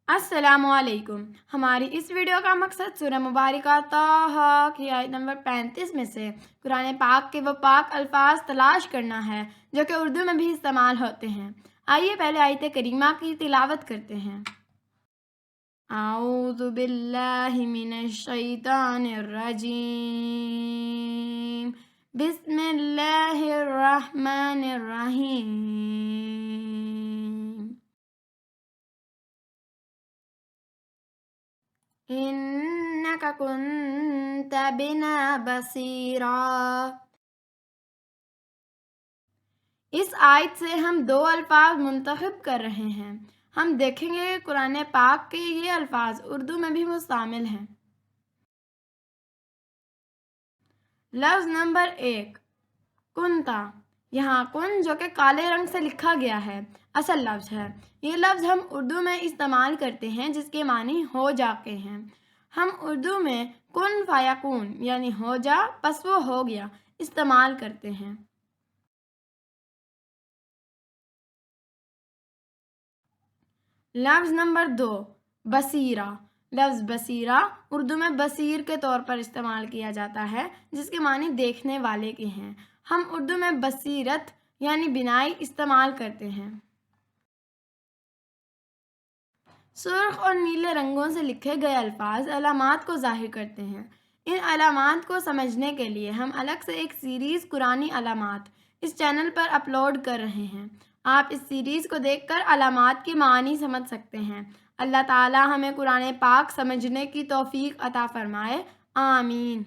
अस्सलामुअलैकुम। हमारी इस वीडियो का मकसद सूरह मुबारका ताहा की आयत नंबर 35 में से कुरान पाक के वो पाक अल्फाज तलाश करना है जो कि उर्दू में भी इस्तेमाल होते हैं। आइए पहले आयत करीमा की तिलावत करते हैं। आऊज़ु बिल्लाहि मिनश शैतानिर रजीम। बिस्मिल्लाहिर रहमानिर रहीम। इन्नका कुन्त बिना बसीरा। इस आयत से हम दो अल्फाज मुंतखब कर रहे हैं। हम देखेंगे कि कुरान पाक के ये अल्फाज उर्दू में भी मुस्तामिल हैं। लफ्ज़ नंबर 1 कुंता। यहाँ कुन जो कि काले रंग से लिखा गया है असल लफ्ज़ है। ये लफ्ज़ हम उर्दू में इस्तेमाल करते हैं जिसके मानी हो जाके हैं। हम उर्दू में कुन फायकून यानी हो जा बस वो हो गया इस्तेमाल करते हैं। लफ्ज़ नंबर 2 बसीरा। लफ्ज़ बसीरा उर्दू में बसीर के तौर पर इस्तेमाल किया जाता है जिसके मानी देखने वाले के हैं। हम उर्दू में बसीरत यानी बिनाई इस्तेमाल करते हैं। सुर्ख और नीले रंगों से लिखे गए अल्फाज अलामात को ज़ाहिर करते हैं। इन अलामात को समझने के लिए हम अलग से एक सीरीज़ कुरानी अलामात इस चैनल पर अपलोड कर रहे हैं। आप इस सीरीज़ को देखकर अलामात की मानी समझ सकते हैं। अल्लाह ताला हमें कुरान पाक समझने की तौफीक अता फरमाए। आमीन।